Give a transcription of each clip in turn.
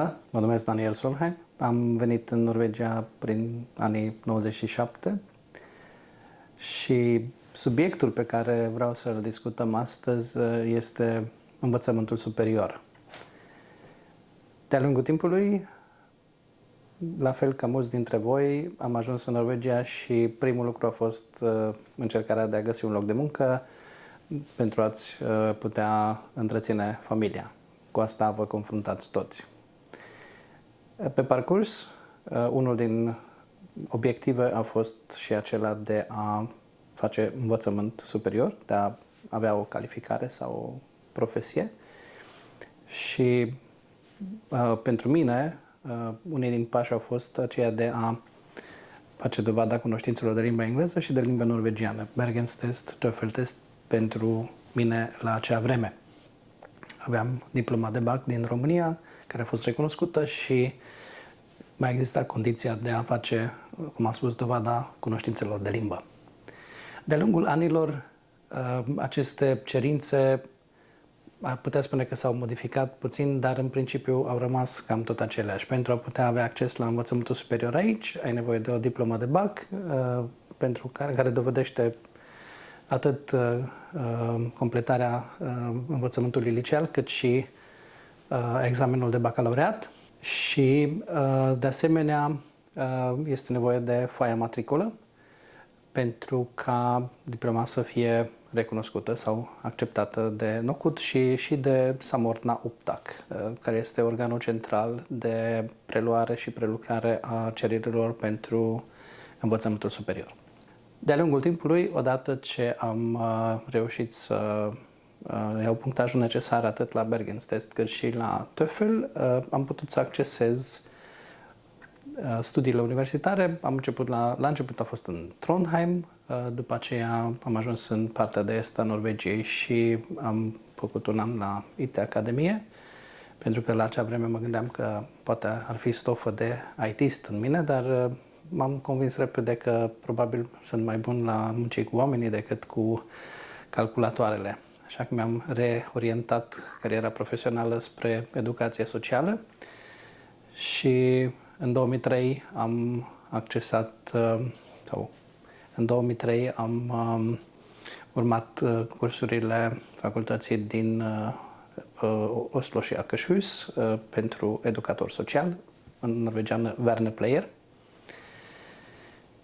Bună, mă numesc Daniel Solheim. Am venit în Norvegia prin anii 97 și subiectul pe care vreau să-l discutăm astăzi este învățământul superior. De-a lungul timpului, la fel ca mulți dintre voi, am ajuns în Norvegia și primul lucru a fost încercarea de a găsi un loc de muncă pentru a-ți putea întreține familia. Cu asta vă confruntați toți. Pe parcurs, unul din obiective a fost și acela de a face învățământ superior, de a avea o calificare sau o profesie. Și pentru mine, unii din pași au fost aceea de a face dovada cunoștințelor de limba engleză și de limba norvegiană. Bergenstest, TOEFL test pentru mine la acea vreme. Aveam diploma de BAC din România, care a fost recunoscută și mai exista condiția de a face, cum am spus, dovada cunoștințelor de limbă. De-a lungul anilor, aceste cerințe, ar putea spune că s-au modificat puțin, dar în principiu au rămas cam tot aceleași. Pentru a putea avea acces la învățământul superior aici, ai nevoie de o diplomă de BAC, care dovedește atât completarea învățământului liceal, cât și examenul de bacalaureat și, de asemenea, este nevoie de foaia matriculă pentru ca diploma să fie recunoscută sau acceptată de NOKUT și de Samordna Upptak, care este organul central de preluare și prelucrare a cererilor pentru învățământul superior. De-a lungul timpului, odată ce am reușit să iau punctajul necesar atât la Bergenstest cât și la TOEFL, am putut să accesez studiile universitare. Am început la început a fost în Trondheim, după aceea am ajuns în partea de est a Norvegiei și am făcut un an la IT Academie, pentru că la acea vreme mă gândeam că poate ar fi stofă de IT-ist în mine, dar m-am convins repede că probabil sunt mai bun la munci cu oamenii decât cu calculatoarele. Așa că mi-am reorientat cariera profesională spre educație socială și în 2003 am accesat, în 2003 am urmat cursurile facultății din Oslo și Akershus pentru educator social, în norvegiană Verneplayer.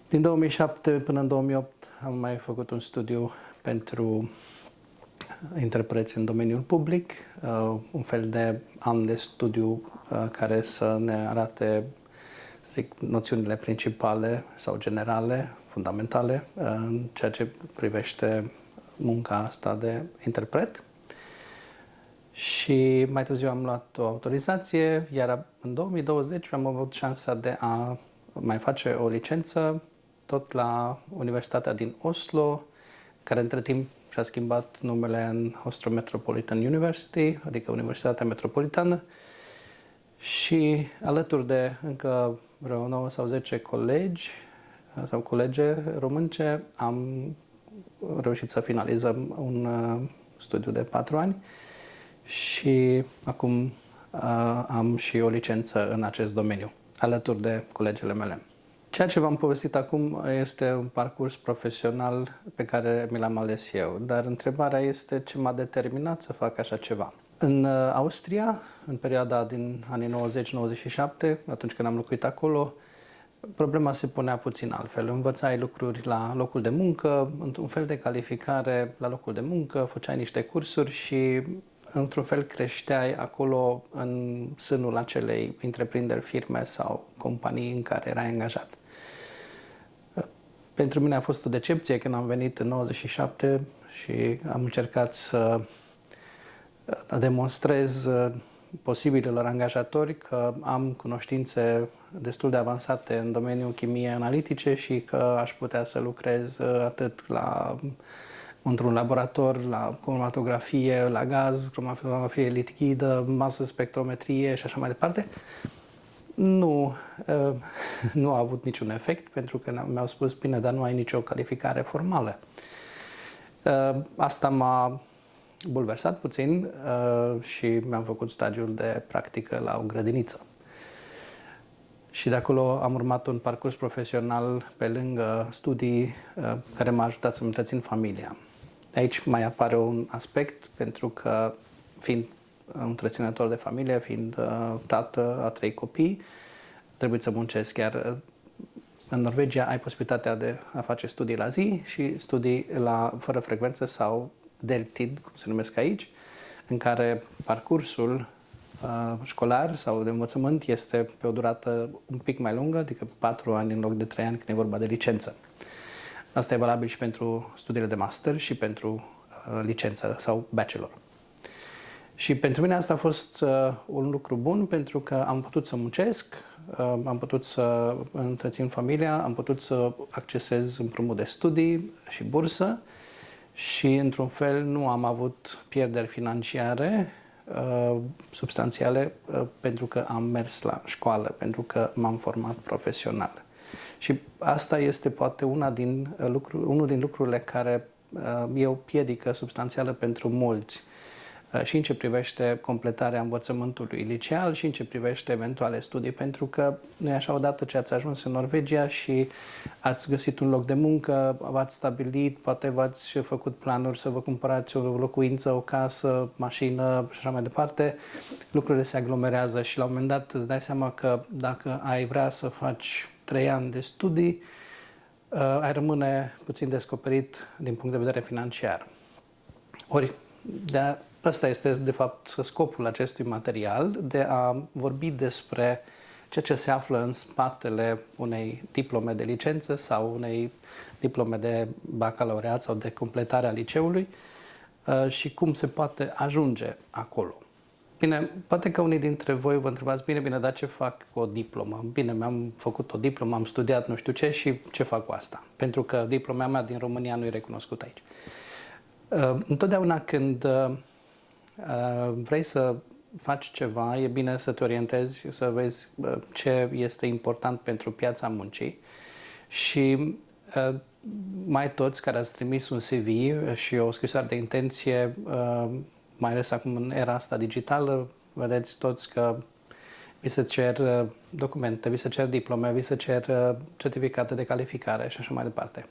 Din 2007 până în 2008 am mai făcut un studiu pentru interpreți în domeniul public, un fel de an de studiu care să ne arate, să zic, noțiunile principale sau generale, fundamentale, în ceea ce privește munca asta de interpret. Și mai târziu am luat o autorizație, iar în 2020 am avut șansa de a mai face o licență tot la Universitatea din Oslo, care între timp și-a schimbat numele în Oslo Metropolitan University, adică Universitatea Metropolitană, și alături de încă vreo 9 sau 10 colegi sau colege românce am reușit să finalizăm un studiu de 4 ani și acum am și o licență în acest domeniu, alături de colegele mele. Ceea ce v-am povestit acum este un parcurs profesional pe care mi l-am ales eu, dar întrebarea este ce m-a determinat să fac așa ceva. În Austria, în perioada din anii 90-97, atunci când am locuit acolo, problema se punea puțin altfel. Învățai lucruri la locul de muncă, un fel de calificare la locul de muncă, făceai niște cursuri și într-un fel creșteai acolo în sânul acelei întreprinderi, firme sau companii în care erai angajat. Pentru mine a fost o decepție când am venit în 97 și am încercat să demonstrez posibililor angajatori că am cunoștințe destul de avansate în domeniul chimiei analitice și că aș putea să lucrez atât într-un laborator, la cromatografie, la gaz, cromatografie lichidă, masă spectrometrie și așa mai departe. Nu a avut niciun efect, pentru că mi-au spus, bine, dar nu ai nicio calificare formală. Asta m-a bulversat puțin și mi-am făcut stagiul de practică la o grădiniță. Și de acolo am urmat un parcurs profesional pe lângă studii care m-a ajutat să-mi întrețin familia. Aici mai apare un aspect, pentru că fiind întreținător de familie, fiind tată a 3 copii, trebuie să muncesc. Iar în Norvegia ai posibilitatea de a face studii la zi și studii fără frecvență sau deltid, cum se numesc aici, în care parcursul școlar sau de învățământ este pe o durată un pic mai lungă, adică 4 ani în loc de 3 ani când e vorba de licență. Asta e valabil și pentru studiile de master și pentru licență sau bachelor. Și pentru mine asta a fost un lucru bun, pentru că am putut să muncesc, am putut să întrețin familia, am putut să accesez împrumut de studii și bursă și, într-un fel, nu am avut pierderi financiare substanțiale pentru că am mers la școală, pentru că m-am format profesional. Și asta este poate unul din lucrurile care e o piedică substanțială pentru mulți, și în ce privește completarea învățământului liceal și în ce privește eventuale studii, pentru că nu e așa, odată ce ați ajuns în Norvegia și ați găsit un loc de muncă, v-ați stabilit, poate v-ați făcut planuri să vă cumpărați o locuință, o casă, mașină și așa mai departe, lucrurile se aglomerează și la un moment dat îți dai seama că dacă ai vrea să faci 3 ani de studii, ai rămâne puțin descoperit din punct de vedere financiar. Ori, ăsta este, de fapt, scopul acestui material, de a vorbi despre ceea ce se află în spatele unei diplome de licență sau unei diplome de bacalaureat sau de completare a liceului și cum se poate ajunge acolo. Bine, poate că unii dintre voi vă întrebați, bine, dar ce fac cu o diplomă? Bine, mi-am făcut o diplomă, am studiat nu știu ce și ce fac cu asta? Pentru că diploma mea din România nu e recunoscută aici. Întotdeauna când vrei să faci ceva, e bine să te orientezi, să vezi ce este important pentru piața muncii și mai toți care ați trimis un CV și o scrisoare de intenție, mai ales acum în era asta digitală, vedeți toți că vi se cer documente, vi se cer diplome, vi se cer certificate de calificare și așa mai departe.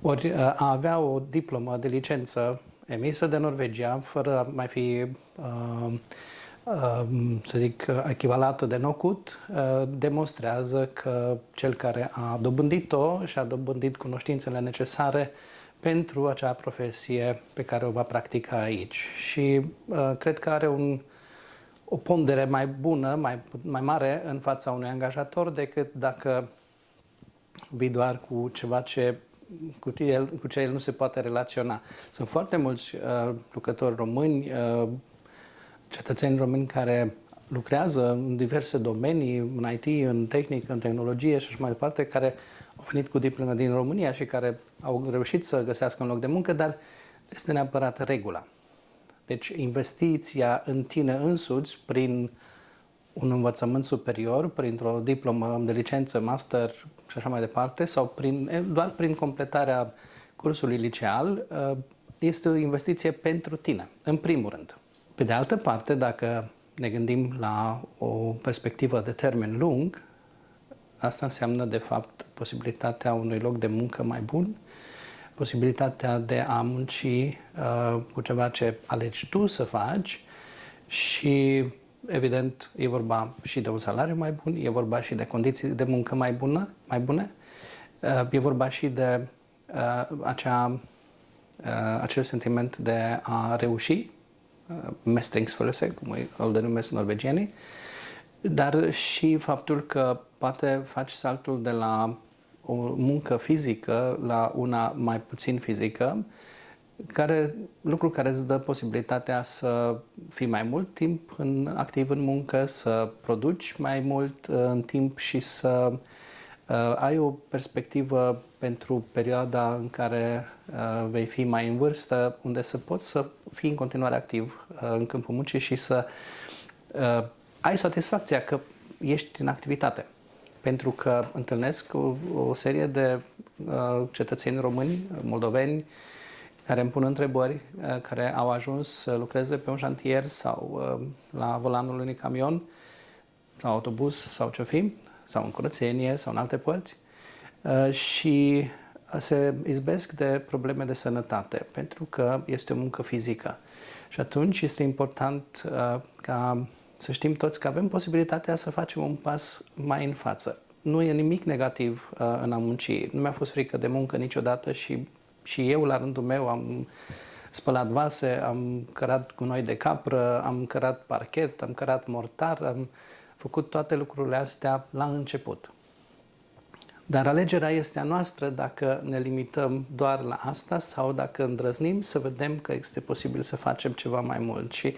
Ori a avea o diplomă de licență emisă de Norvegia, fără a mai fi, să zic, echivalată de NOCUT, demonstrează că cel care a dobândit-o și a dobândit cunoștințele necesare pentru acea profesie pe care o va practica aici. Și cred că are o pondere mai bună, mai mare în fața unui angajator decât dacă vii doar cu ceva cu ce el nu se poate relaționa. Sunt foarte mulți lucrători români, cetățeni români care lucrează în diverse domenii, în IT, în tehnică, în tehnologie și așa mai departe, care au venit cu diplome din România și care au reușit să găsească un loc de muncă, dar este neapărat regula. Deci investiția în tine însuți prin un învățământ superior, printr-o diplomă de licență, master și așa mai departe, sau doar prin completarea cursului liceal, este o investiție pentru tine, în primul rând. Pe de altă parte, dacă ne gândim la o perspectivă de termen lung, asta înseamnă, de fapt, posibilitatea unui loc de muncă mai bun, posibilitatea de a munci cu ceva ce alegi tu să faci și, evident, e vorba și de un salariu mai bun, e vorba și de condiții de muncă mai bune, e vorba și de acel sentiment de a reuși, mestringsfølelse, cum îl denumesc norvegienii, dar și faptul că poate faci saltul de la o muncă fizică la una mai puțin fizică, lucru care îți dă posibilitatea să fii mai mult timp activ în muncă, să produci mai mult în timp și să ai o perspectivă pentru perioada în care vei fi mai în vârstă, unde să poți să fii în continuare activ în câmpul muncii și să ai satisfacția că ești în activitate. Pentru că întâlnesc o serie de cetățeni români, moldoveni, care îmi pun întrebări, care au ajuns să lucreze pe un șantier sau la volanul unui camion sau autobuz sau ce-o fi, sau în curățenie sau în alte părți și se izbesc de probleme de sănătate, pentru că este o muncă fizică. Și atunci este important ca să știm toți că avem posibilitatea să facem un pas mai în față. Nu e nimic negativ în a munci. Nu mi-a fost frică de muncă niciodată și eu, la rândul meu, am spălat vase, am cărat gunoi de capră, am cărat parchet, am cărat mortar, am făcut toate lucrurile astea la început. Dar alegerea este a noastră dacă ne limităm doar la asta sau dacă îndrăznim să vedem că este posibil să facem ceva mai mult. Și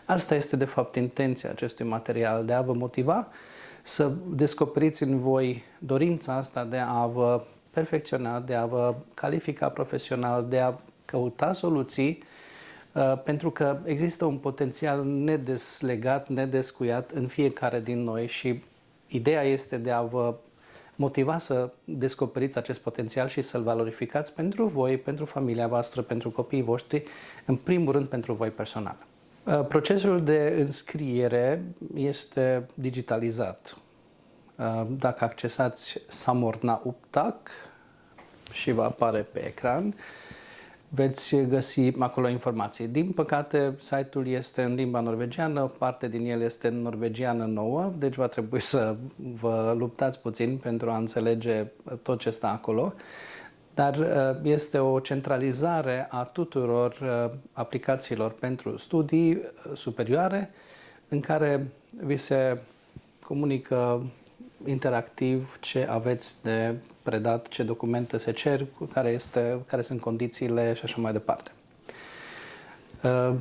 asta este de fapt intenția acestui material, de a vă motiva să descoperiți în voi dorința asta de a vă perfecționa, de a vă califica profesional, de a căuta soluții, pentru că există un potențial nedeslegat, nedescuiat în fiecare din noi și ideea este de a vă motiva să descoperiți acest potențial și să-l valorificați pentru voi, pentru familia voastră, pentru copiii voștri, în primul rând pentru voi personal. Procesul de înscriere este digitalizat. Dacă accesați Samordna Upptak și vă apare pe ecran, veți găsi acolo informații. Din păcate, site-ul este în limba norvegiană, parte din el este în norvegiană nouă, deci va trebui să vă luptați puțin pentru a înțelege tot ce stă acolo. Dar este o centralizare a tuturor aplicațiilor pentru studii superioare, în care vi se comunică interactiv ce aveți de predat, ce documente se cer, care sunt condițiile și așa mai departe.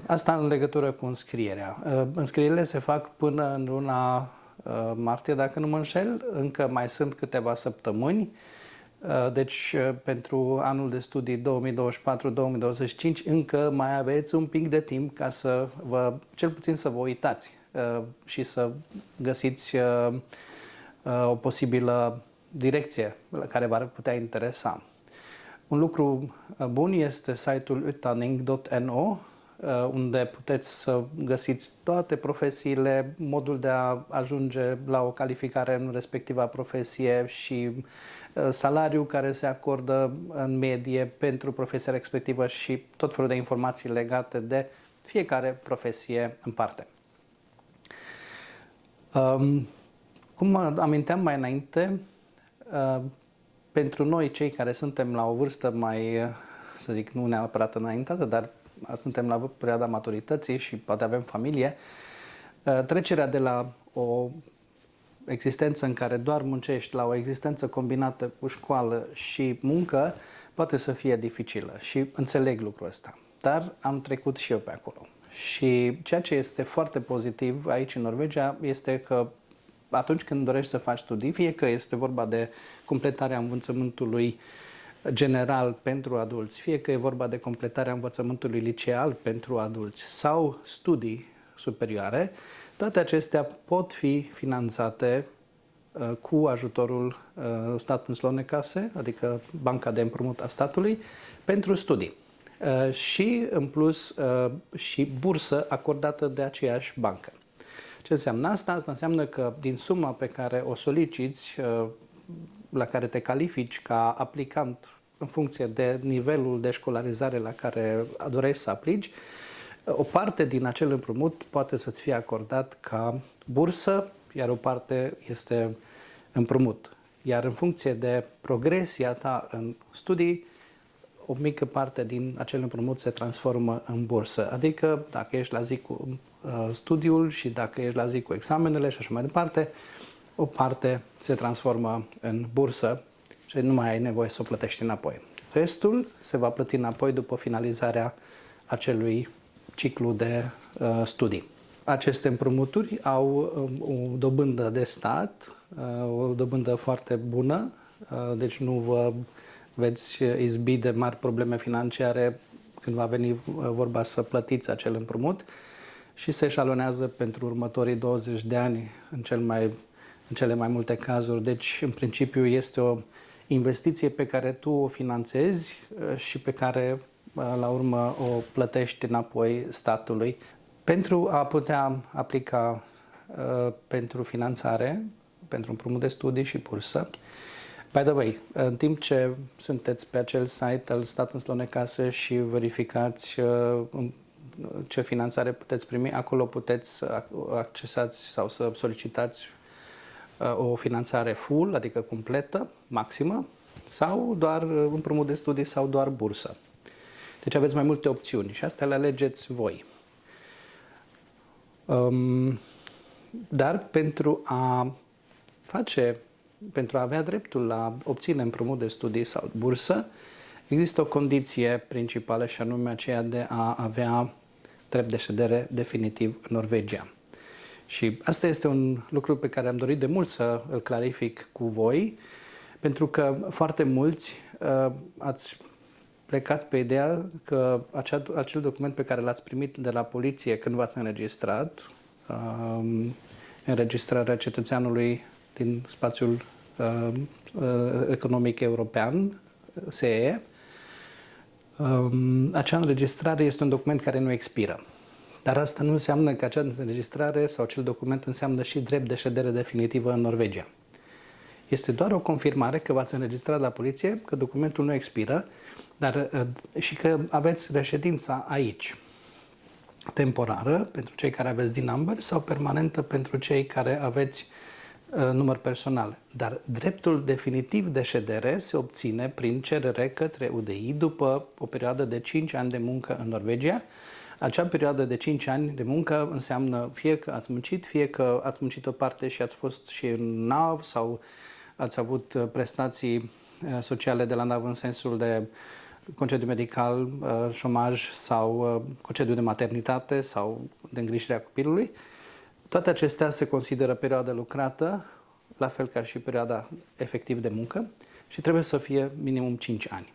Asta în legătură cu înscrierea. Înscrierile se fac până în luna martie, dacă nu mă înșel. Încă mai sunt câteva săptămâni. Deci pentru anul de studii 2024-2025 încă mai aveți un pic de timp ca să cel puțin să vă uitați și să găsiți o posibilă direcție la care v-ar putea interesa. Un lucru bun este site-ul utdanning.no, unde puteți să găsiți toate profesiile, modul de a ajunge la o calificare în respectiva profesie și salariul care se acordă în medie pentru profesia respectivă și tot felul de informații legate de fiecare profesie în parte. Cum aminteam mai înainte, pentru noi, cei care suntem la o vârstă mai, să zic, nu neapărat înaintată, dar suntem la perioada maturității și poate avem familie, trecerea de la o existență în care doar muncești la o existență combinată cu școală și muncă poate să fie dificilă și înțeleg lucrul ăsta. Dar am trecut și eu pe acolo. Și ceea ce este foarte pozitiv aici în Norvegia este că atunci când dorești să faci studii, fie că este vorba de completarea învățământului general pentru adulți, fie că e vorba de completarea învățământului liceal pentru adulți sau studii superioare, toate acestea pot fi finanțate cu ajutorul Statens-lånekasse, adică Banca de Împrumut a statului, pentru studii. Și, în plus, și bursă acordată de aceeași bancă. Ce înseamnă asta? Asta înseamnă că din suma pe care o soliciți, la care te califici ca aplicant în funcție de nivelul de școlarizare la care dorești să aplici, o parte din acel împrumut poate să-ți fie acordat ca bursă, iar o parte este împrumut. Iar în funcție de progresia ta în studii, o mică parte din acel împrumut se transformă în bursă. Adică dacă ești la zi cu studiul și dacă ești la zi cu examenele și așa mai departe, o parte se transformă în bursă și nu mai ai nevoie să o plătești înapoi. Restul se va plăti înapoi după finalizarea acelui ciclu de studii. Aceste împrumuturi au o dobândă de stat, o dobândă foarte bună, deci nu vă veți izbi de mari probleme financiare când va veni vorba să plătiți acel împrumut și se eșalonează pentru următorii 20 de ani în cele mai multe cazuri. Deci, în principiu, este o investiție pe care tu o finanțezi și pe care, la urmă, o plătești înapoi statului. Pentru a putea aplica pentru finanțare, pentru împrumut de studii și bursă. By the way, în timp ce sunteți pe acel site al Stat în Slonecasă și verificați ce finanțare puteți primi, acolo puteți să accesați sau să solicitați o finanțare full, adică completă, maximă, sau doar împrumut de studii sau doar bursă. Deci aveți mai multe opțiuni și astea le alegeți voi. Dar pentru a avea dreptul la obține împrumut de studii sau bursă, există o condiție principală și anume aceea de a avea drept de ședere definitiv în Norvegia. Și asta este un lucru pe care am dorit de mult să îl clarific cu voi, pentru că foarte mulți ați plecat pe ideea că acel document pe care l-ați primit de la poliție când v-ați înregistrat, înregistrarea cetățeanului din spațiul economic european, SEE, acea înregistrare este un document care nu expiră. Dar asta nu înseamnă că acea înregistrare sau acel document înseamnă și drept de ședere definitivă în Norvegia. Este doar o confirmare că v-ați înregistrat la poliție, că documentul nu expiră, dar și că aveți reședința aici, temporară pentru cei care aveți din number sau permanentă pentru cei care aveți număr personal. Dar dreptul definitiv de ședere se obține prin cerere către UDI după o perioadă de 5 ani de muncă în Norvegia. Acea perioadă de 5 ani de muncă înseamnă fie că ați muncit, fie că ați muncit o parte și ați fost și în NAV sau ați avut prestații sociale de la NAV în sensul de concediu medical, șomaj sau concediu de maternitate sau de îngrijire a copilului. Toate acestea se consideră perioadă lucrată, la fel ca și perioada efectiv de muncă și trebuie să fie minimum 5 ani.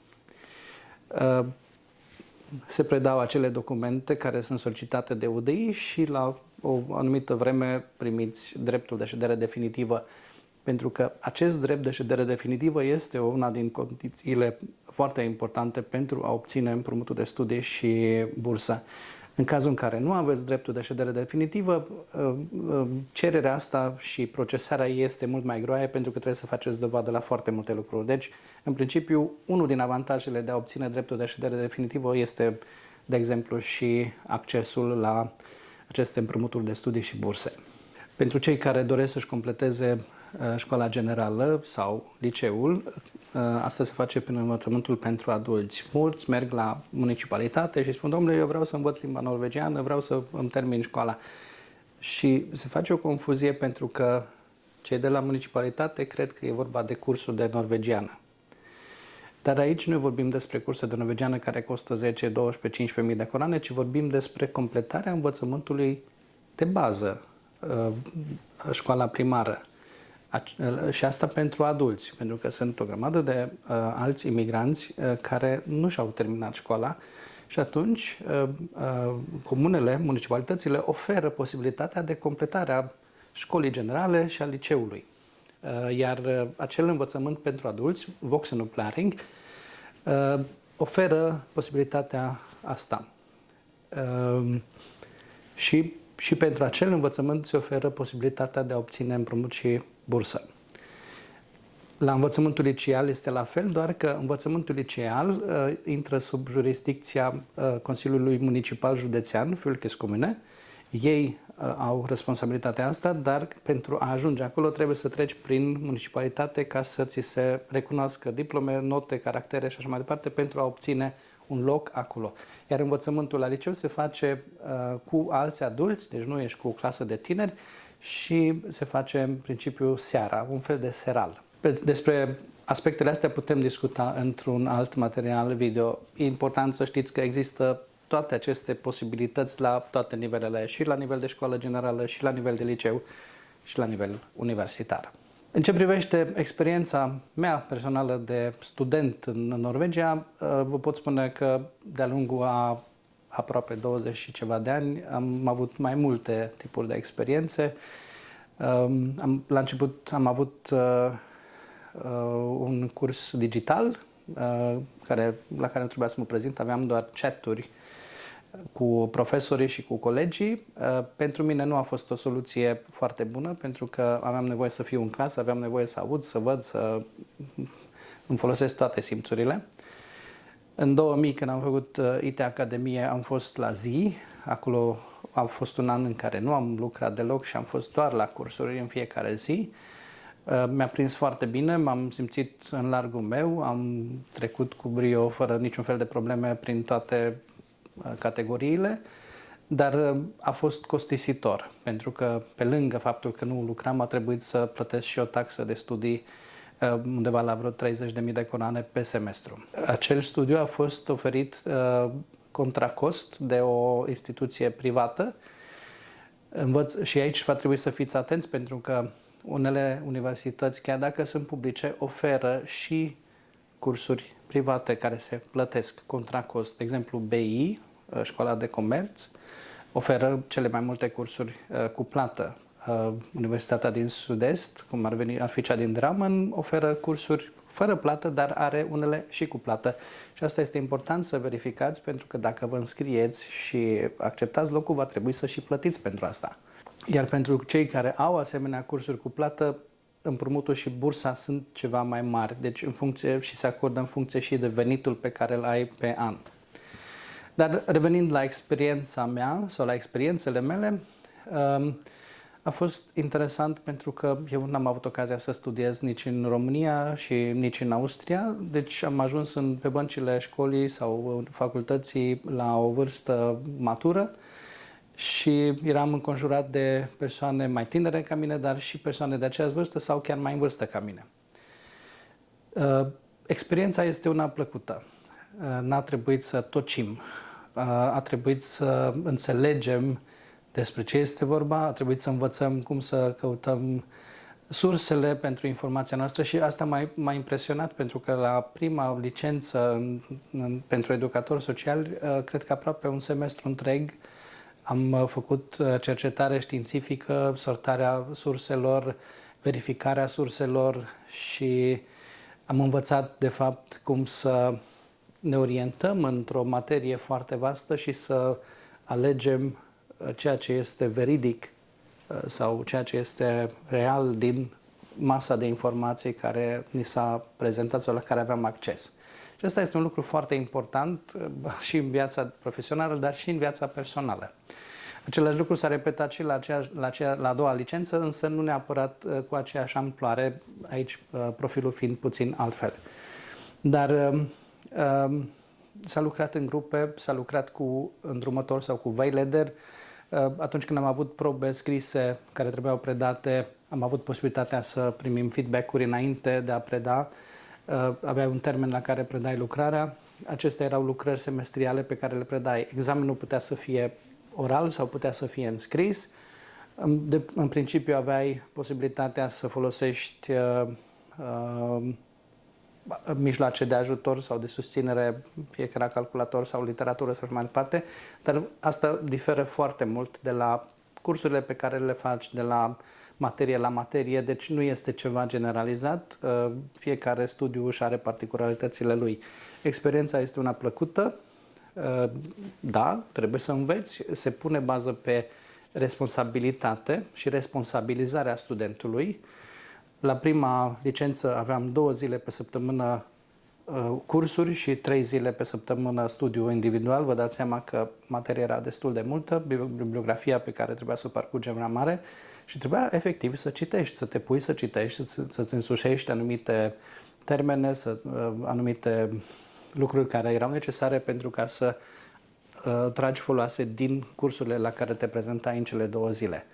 Se predau acele documente care sunt solicitate de UDI și la o anumită vreme primiți dreptul de ședere definitivă, pentru că acest drept de ședere definitivă este una din condițiile foarte importante pentru a obține împrumutul de studii și bursă. În cazul în care nu aveți dreptul de ședere definitivă, cererea asta și procesarea este mult mai groaie pentru că trebuie să faceți dovadă la foarte multe lucruri. Deci, în principiu, unul din avantajele de a obține dreptul de ședere definitivă este, de exemplu, și accesul la aceste împrumuturi de studii și burse. Pentru cei care doresc să-și completeze școala generală sau liceul, asta se face prin învățământul pentru adulți. Mulți merg la municipalitate și spun: domnule, eu vreau să învăț limba norvegiană, vreau să îmi termin școala. Și se face o confuzie pentru că cei de la municipalitate cred că e vorba de cursul de norvegiană. Dar aici nu vorbim despre cursul de norvegiană care costă 10, 12, 15.000 de coroane, ci vorbim despre completarea învățământului de bază, școala primară. Și asta pentru adulți, pentru că sunt o grămadă de alți imigranți care nu și-au terminat școala și atunci comunele, municipalitățile oferă posibilitatea de completare a școlii generale și a liceului. Iar acel învățământ pentru adulți, voksenoplæring, oferă posibilitatea asta. Și pentru acel învățământ se oferă posibilitatea de a obține împrumut și bursă. La învățământul liceal este la fel, doar că învățământul liceal intră sub jurisdicția Consiliului Municipal Județean, fylkeskommune. Ei au responsabilitatea asta, dar pentru a ajunge acolo trebuie să treci prin municipalitate ca să ți se recunoască diplome, note, caractere și așa mai departe pentru a obține un loc acolo. Iar învățământul la liceu se face cu alți adulți, deci nu ești cu o clasă de tineri și se face în principiu seara, un fel de seral. Despre aspectele astea putem discuta într-un alt material video. E important să știți că există toate aceste posibilități la toate nivelele, și la nivel de școală generală, și la nivel de liceu, și la nivel universitar. În ce privește experiența mea personală de student în Norvegia, vă pot spune că de-a lungul a aproape 20 și ceva de ani am avut mai multe tipuri de experiențe. La început am avut un curs digital la care nu trebuia să mă prezint, aveam doar chaturi cu profesorii și cu colegii. Pentru mine nu a fost o soluție foarte bună, pentru că aveam nevoie să fiu în clasă, aveam nevoie să aud, să văd, să îmi folosesc toate simțurile. În 2000, când am făcut IT Academie, am fost la zi. Acolo a fost un an în care nu am lucrat deloc și am fost doar la cursuri în fiecare zi. Mi-a prins foarte bine, m-am simțit în largul meu, am trecut cu brio fără niciun fel de probleme prin toate categoriile, dar a fost costisitor, pentru că pe lângă faptul că nu lucram, a trebuit să plătesc și o taxă de studii undeva la vreo 30.000 de coroane pe semestru. Acel studiu a fost oferit contra cost de o instituție privată. Și aici va trebui să fiți atenți, pentru că unele universități, chiar dacă sunt publice, oferă și cursuri private care se plătesc contra cost. De exemplu, BI, Școala de Comerț, oferă cele mai multe cursuri cu plată. Universitatea din Sud-Est, cum ar fi cea din Drammen, oferă cursuri fără plată, dar are unele și cu plată. Și asta este important să verificați, pentru că dacă vă înscrieți și acceptați locul, va trebui să și plătiți pentru asta. Iar pentru cei care au asemenea cursuri cu plată, împrumutul și bursa sunt ceva mai mari, deci și se acordă în funcție și de venitul pe care îl ai pe an. Dar revenind la experiența mea sau la experiențele mele, a fost interesant pentru că eu n-am avut ocazia să studiez nici în România și nici în Austria, deci am ajuns pe băncile școlii sau facultății la o vârstă matură și eram înconjurat de persoane mai tinere ca mine, dar și persoane de aceeași vârstă sau chiar mai în vârstă ca mine. Experiența este una plăcută. N-a trebuit să tocim, a trebuit să înțelegem despre ce este vorba, a trebuit să învățăm cum să căutăm sursele pentru informația noastră și asta m-a impresionat, pentru că la prima licență pentru educator social, cred că aproape un semestru întreg am făcut cercetare științifică, sortarea surselor, verificarea surselor și am învățat de fapt cum să ne orientăm într-o materie foarte vastă și să alegem ceea ce este veridic sau ceea ce este real din masa de informații care ni s-a prezentat sau la care aveam acces. Și asta este un lucru foarte important și în viața profesională, dar și în viața personală. Același lucru s-a repetat și la a doua licență, însă nu neapărat cu aceeași amploare, aici profilul fiind puțin altfel. Dar s-a lucrat în grupe, s-a lucrat cu îndrumător sau cu Weileder. Atunci când am avut probe scrise care trebuiau predate, am avut posibilitatea să primim feedback-uri înainte de a preda. Aveai un termen la care predai lucrarea. Acestea erau lucrări semestriale pe care le predai. Examenul putea să fie oral sau putea să fie înscris. În principiu aveai posibilitatea să folosești mijloace de ajutor sau de susținere, fie că era calculator sau literatură sau mai departe, dar asta diferă foarte mult de la cursurile pe care le faci, de la materie la materie, deci nu este ceva generalizat, fiecare studiu își are particularitățile lui. Experiența este una plăcută, da, trebuie să înveți, se pune bază pe responsabilitate și responsabilizarea studentului. La prima licență aveam 2 zile pe săptămână cursuri și 3 zile pe săptămână studiu individual. Vă dați seama că materia era destul de multă, bibliografia pe care trebuia să o parcurgem era mare și trebuia efectiv să citești, să te pui să citești, să-ți însușești anumite termene, anumite lucruri care erau necesare pentru ca să tragi foloase din cursurile la care te prezentai în cele 2 zile.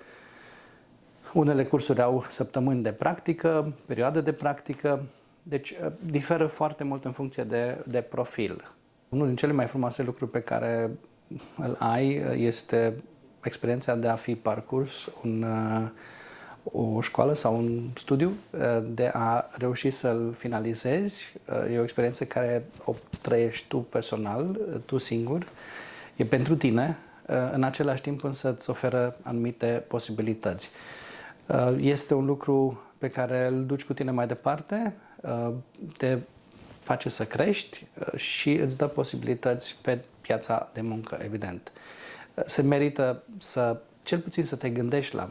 Unele cursuri au săptămâni de practică, perioade de practică, deci diferă foarte mult în funcție de profil. Unul din cele mai frumoase lucruri pe care îl ai este experiența de a fi parcurs o școală sau un studiu, de a reuși să-l finalizezi. E o experiență care o trăiești tu personal, tu singur, e pentru tine, în același timp însă îți oferă anumite posibilități. Este un lucru pe care îl duci cu tine mai departe, te face să crești și îți dă posibilități pe piața de muncă, evident. Se merită cel puțin să te gândești la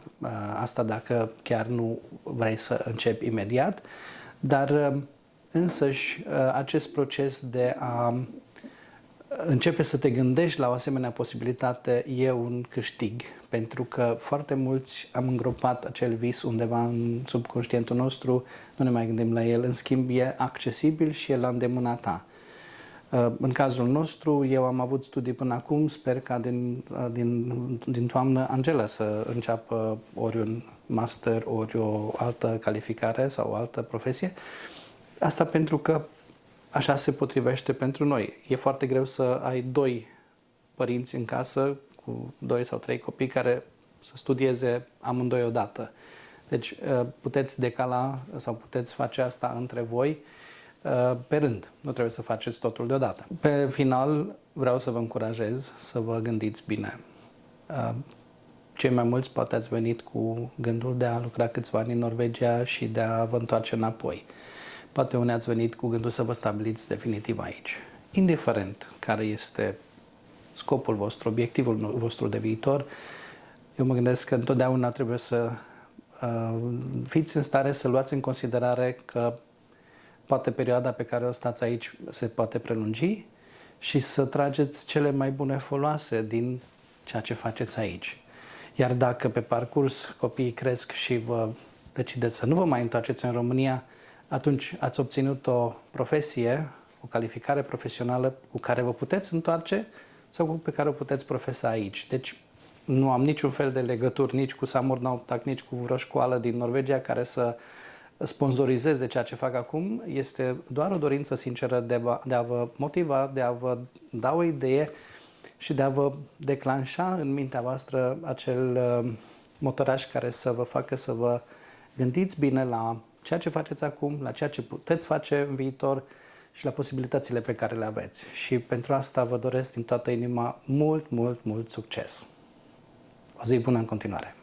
asta dacă chiar nu vrei să începi imediat, dar însăși acest proces de a începe să te gândești la o asemenea posibilitate e un câștig, pentru că foarte mulți am îngropat acel vis undeva în subconștientul nostru, nu ne mai gândim la el, în schimb e accesibil și e la îndemâna ta. În cazul nostru, eu am avut studii până acum, sper ca din toamnă Angela să înceapă ori un master, ori o altă calificare sau o altă profesie. Asta pentru că așa se potrivește pentru noi. E foarte greu să ai 2 părinți în casă cu 2 sau 3 copii care să studieze amândoi odată. Deci puteți decala sau puteți face asta între voi pe rând. Nu trebuie să faceți totul deodată. Pe final, vreau să vă încurajez să vă gândiți bine. Cei mai mulți poate ați venit cu gândul de a lucra câțiva ani în Norvegia și de a vă întoarce înapoi. Poate unii ați venit cu gândul să vă stabiliți definitiv aici. Indiferent care este scopul vostru, obiectivul vostru de viitor, eu mă gândesc că întotdeauna trebuie să fiți în stare să luați în considerare că poate perioada pe care o stați aici se poate prelungi și să trageți cele mai bune foloase din ceea ce faceți aici. Iar dacă pe parcurs copiii cresc și vă decideți să nu vă mai întoarceți în România, atunci ați obținut o profesie, o calificare profesională cu care vă puteți întoarce sau pe care o puteți profesa aici. Deci nu am niciun fel de legături nici cu Samordnautak, nici cu vreo școală din Norvegia care să sponsorizeze ceea ce fac acum. Este doar o dorință sinceră de a vă motiva, de a vă da o idee și de a vă declanșa în mintea voastră acel motoraj care să vă facă să vă gândiți bine la ceea ce faceți acum, la ceea ce puteți face în viitor și la posibilitățile pe care le aveți. Și pentru asta vă doresc din toată inima mult succes. O zi bună în continuare!